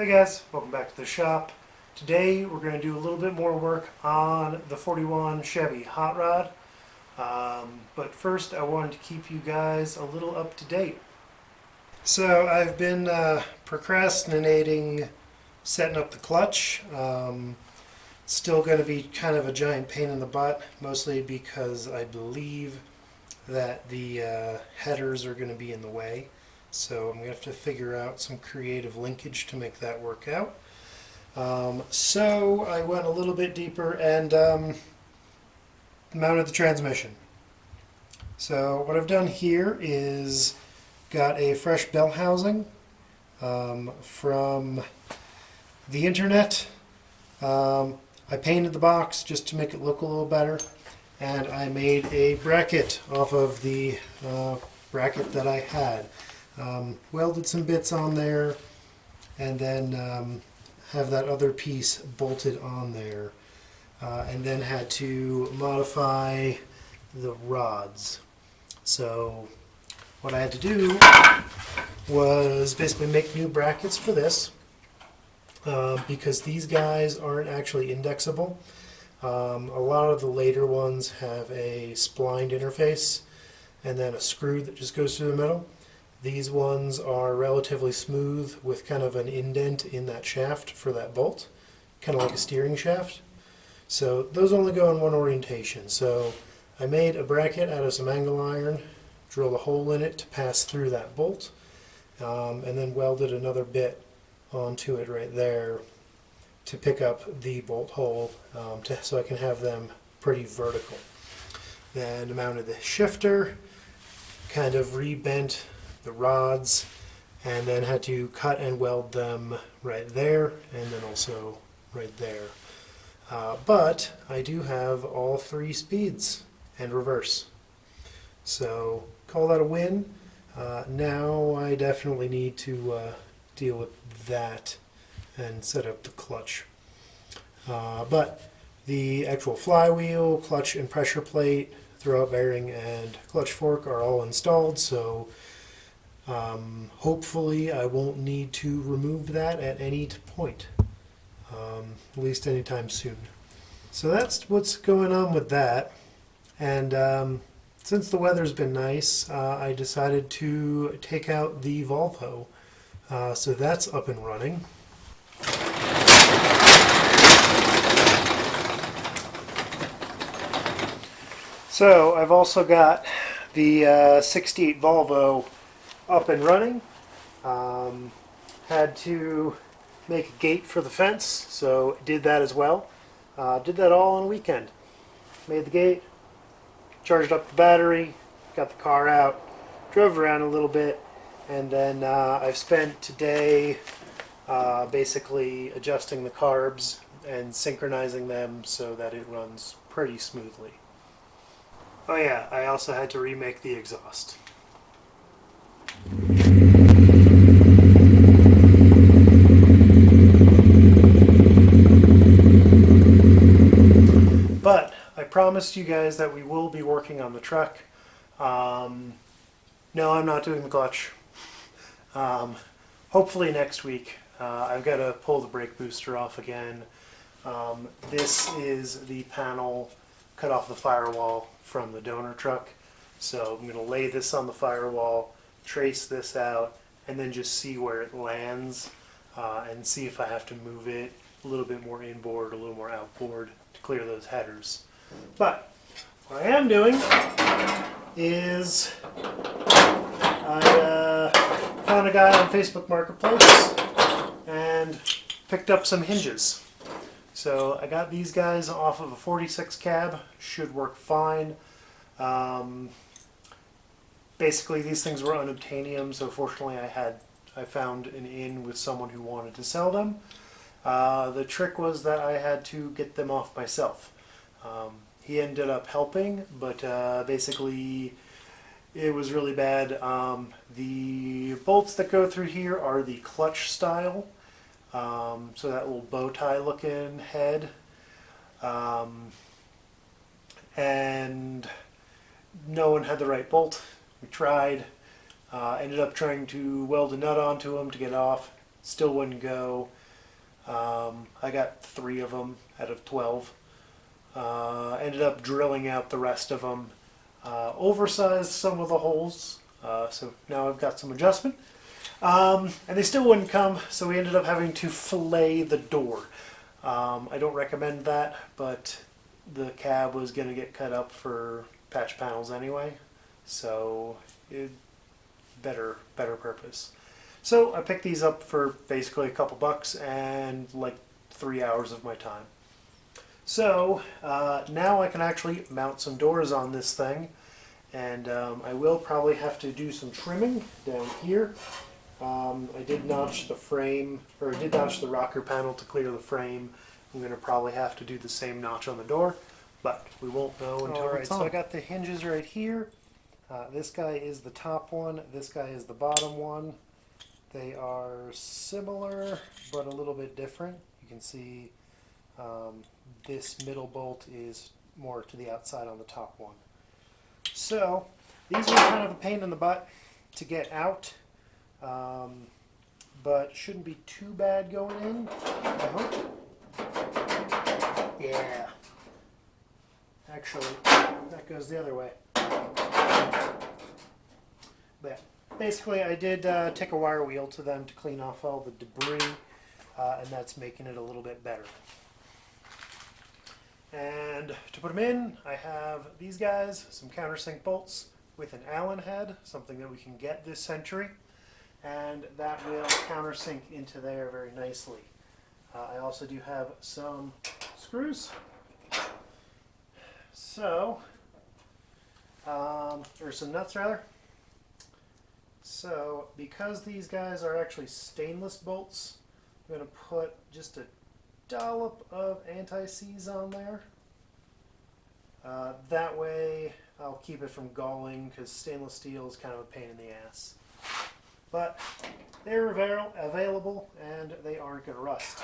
Hey guys, welcome back to the shop. Today we're going to do a little bit more work on the 41 Chevy Hot Rod. But first I wanted to keep you guys a little up to date. So I've been procrastinating setting up the clutch. It's still going to be kind of a giant pain in the butt, mostly because I believe that the headers are going to be in the way. So I'm going to have to figure out some creative linkage to make that work out. So I went a little bit deeper and mounted the transmission. So what I've done here is got a fresh bell housing from the internet. I painted the box just to make it look a little better, and I made a bracket off of the bracket that I had. Welded some bits on there, and then have that other piece bolted on there, and then had to modify the rods. So what I had to do was basically make new brackets for this, because these guys aren't actually indexable. A lot of the later ones have a splined interface and then a screw that just goes through the middle. These ones are relatively smooth with kind of an indent in that shaft for that bolt, kind of like a steering shaft. So those only go in one orientation. So I made a bracket out of some angle iron, drilled a hole in it to pass through that bolt, and then welded another bit onto it right there to pick up the bolt hole, so I can have them pretty vertical. Then mounted the shifter, kind of rebent the rods, and then had to cut and weld them right there and then also right there. But I do have all 3 speeds and reverse, so call that a win. Now I definitely need to deal with that and set up the clutch. But the actual flywheel, clutch and pressure plate, throwout bearing, and clutch fork are all installed, so hopefully I won't need to remove that at any point, at least anytime soon. So that's what's going on with that. And since the weather's been nice, I decided to take out the Volvo. So that's up and running. So I've also got the 68 Volvo up and running. Had to make a gate for the fence, so did that as well. Did that all in a weekend. Made the gate, charged up the battery, got the car out, drove around a little bit, and then I've spent today basically adjusting the carbs and synchronizing them so that it runs pretty smoothly. Oh yeah, I also had to remake the exhaust. But I promised you guys that we will be working on the truck. No, I'm not doing the clutch. Hopefully next week. I've got to pull the brake booster off again. This is the panel cut off the firewall from the donor truck. So I'm going to lay this on the firewall, trace this out, and then just see where it lands, and see if I have to move it a little bit more inboard, a little more outboard to clear those headers. But what I am doing is I found a guy on Facebook Marketplace and picked up some hinges. So I got these guys off of a 46 cab, should work fine. Basically these things were unobtainium, so fortunately I found an in with someone who wanted to sell them. The trick was that I had to get them off myself. He ended up helping, but basically it was really bad. The bolts that go through here are the clutch style, so that little bow tie looking head, and no one had the right bolt. We tried, ended up trying to weld a nut onto them to get it off. Still wouldn't go. I got 3 of them out of 12. Ended up drilling out the rest of them. Oversized some of the holes, so now I've got some adjustment. And they still wouldn't come, so we ended up having to fillet the door. I don't recommend that, but the cab was going to get cut up for patch panels anyway, so better purpose. So I picked these up for basically a couple bucks and like 3 hours of my time. So now I can actually mount some doors on this thing, and I will probably have to do some trimming down here. I did notch the frame, or I did notch the rocker panel to clear the frame. I'm going to probably have to do the same notch on the door, but we won't know until it's on. So I got the hinges right here. This guy is the top one, this guy is the bottom one. They are similar, but a little bit different. You can see this middle bolt is more to the outside on the top one. So these are kind of a pain in the butt to get out, but shouldn't be too bad going in, I hope. Yeah. Actually, that goes the other way. But basically, I did take a wire wheel to them to clean off all the debris, and that's making it a little bit better. And to put them in, I have these guys, some countersink bolts with an Allen head, something that we can get this century, and that will countersink into there very nicely. I also do have some screws. So, or some nuts rather. So, because these guys are actually stainless bolts, I'm going to put just a dollop of anti-seize on there. That way I'll keep it from galling, because stainless steel is kind of a pain in the ass. But they're available and they aren't going to rust.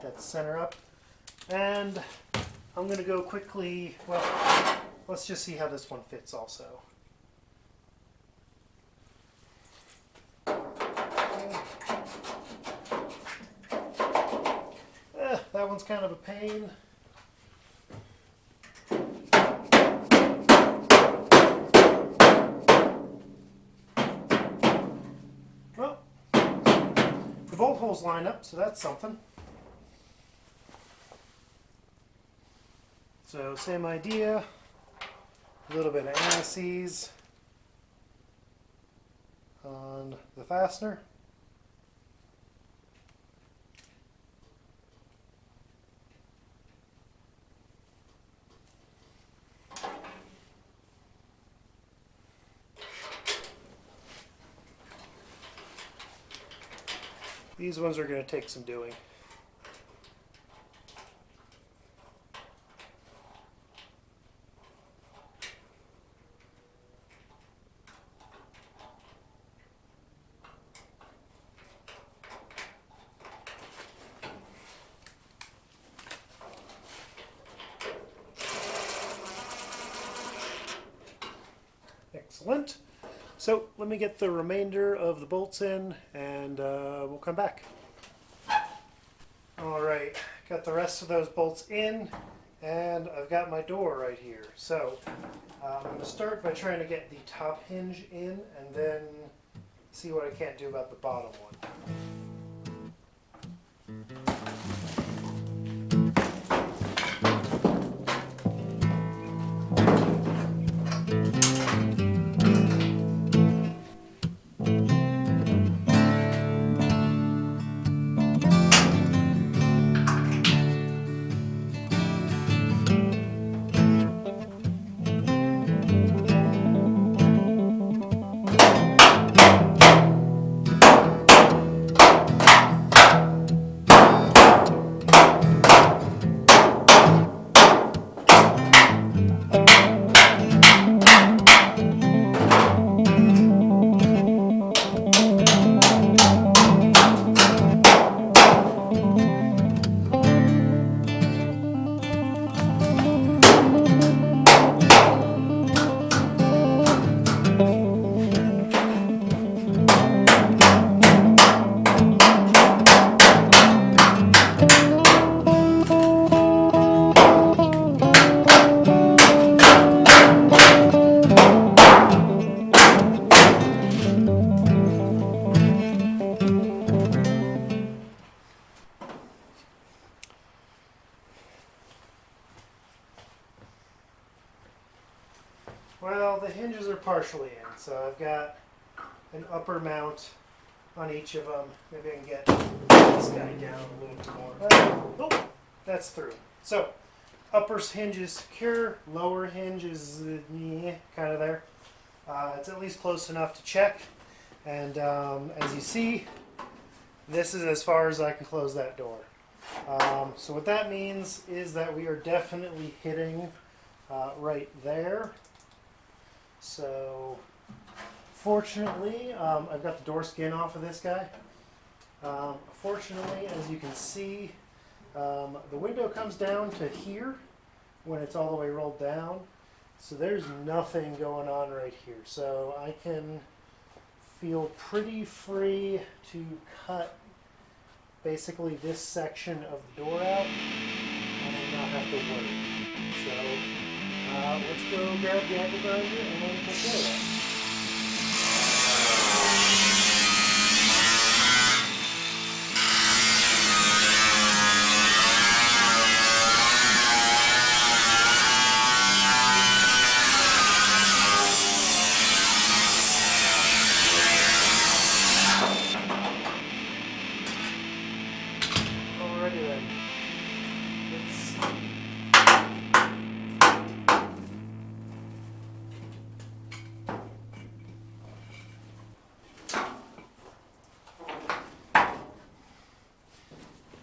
That center up, and I'm going to go quickly, well, let's just see how this one fits also. That one's kind of a pain. Well, the bolt holes line up, so that's something. So same idea, a little bit of anti-seize on the fastener. These ones are going to take some doing. Excellent. So let me get the remainder of the bolts in, and we'll come back. Alright, got the rest of those bolts in, and I've got my door right here. So I'm going to start by trying to get the top hinge in, and then see what I can't do about the bottom one. partially in. So I've got an upper mount on each of them. Maybe I can get this guy down a little bit more. Oh, that's through. So upper hinge is secure, lower hinge is kind of there. It's at least close enough to check. And as you see, this is as far as I can close that door. So what that means is that we are definitely hitting right there. So fortunately, I've got the door skin off of this guy. Fortunately, as you can see, the window comes down to here when it's all the way rolled down. So there's nothing going on right here. So I can feel pretty free to cut basically this section of the door out and not have to worry. So let's go grab the angle grinder and then take care of that.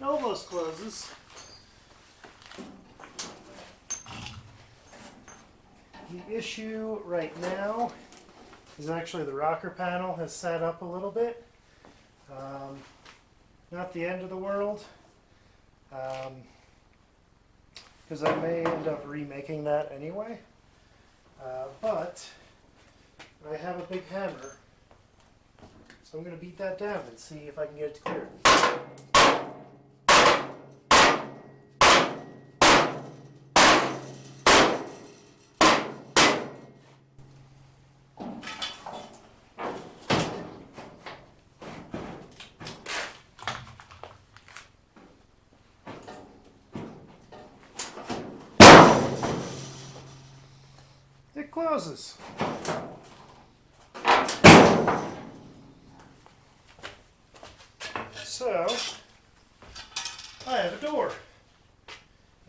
Almost closes. The issue right now is actually the rocker panel has sat up a little bit. Not the end of the world, because I may end up remaking that anyway. But I have a big hammer, so I'm going to beat that down and see if I can get it to clear. It closes. So, I have a door.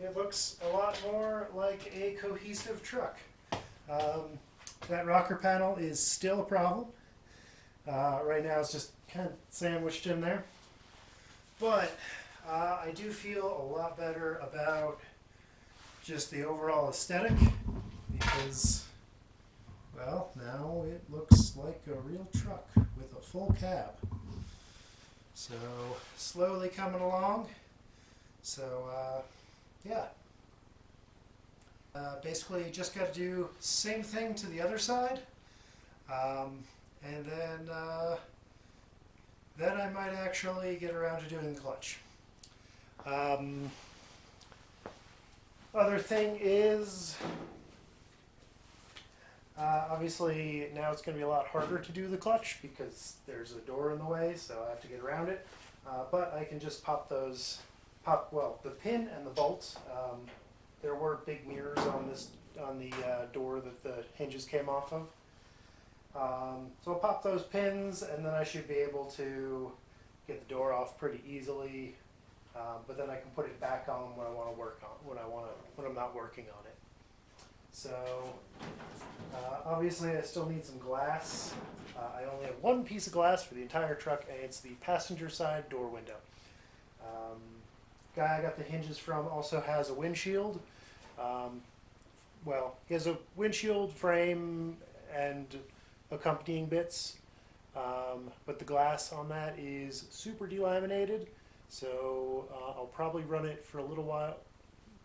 It looks a lot more like a cohesive truck. That rocker panel is still a problem. Right now it's just kind of sandwiched in there. But I do feel a lot better about just the overall aesthetic because, well, now it looks like a real truck with a full cab. So, slowly coming along. So, yeah. Basically, just got to do same thing to the other side. And then I might actually get around to doing the clutch. Other thing is, obviously now it's going to be a lot harder to do the clutch because there's a door in the way, so I have to get around it. But I can just pop those, the pin and the bolt. There were big mirrors on the door that the hinges came off of. So I'll pop those pins, and then I should be able to get the door off pretty easily. But then I can put it back on when I want to work on when I'm not working on it. So obviously I still need some glass. I only have one piece of glass for the entire truck, and it's the passenger side door window. Guy I got the hinges from also has a windshield. Well, he has a windshield frame and accompanying bits, but the glass on that is super delaminated, so I'll probably run it for a little while,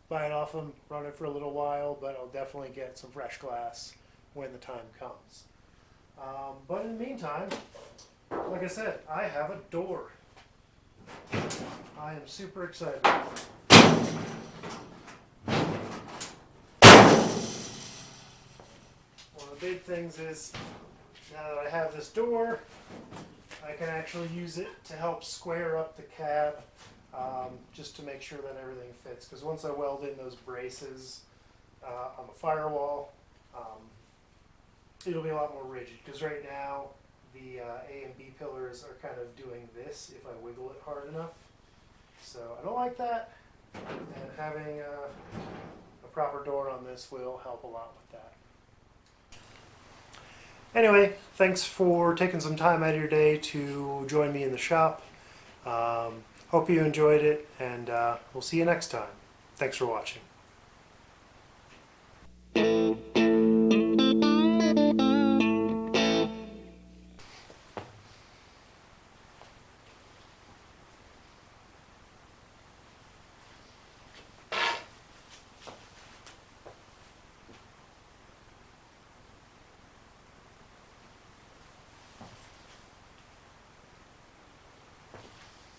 buy it off him, run it for a little while, but I'll definitely get some fresh glass when the time comes. But in the meantime, like I said, I have a door. I am super excited. One of the big things is, now that I have this door, I can actually use it to help square up the cab, just to make sure that everything fits. Because once I weld in those braces on the firewall, it'll be a lot more rigid, because right now the A and B pillars are kind of doing this if I wiggle it hard enough. So I don't like that, and having a proper door on this will help a lot with that. Anyway, thanks for taking some time out of your day to join me in the shop. Hope you enjoyed it, and we'll see you next time. Thanks for watching.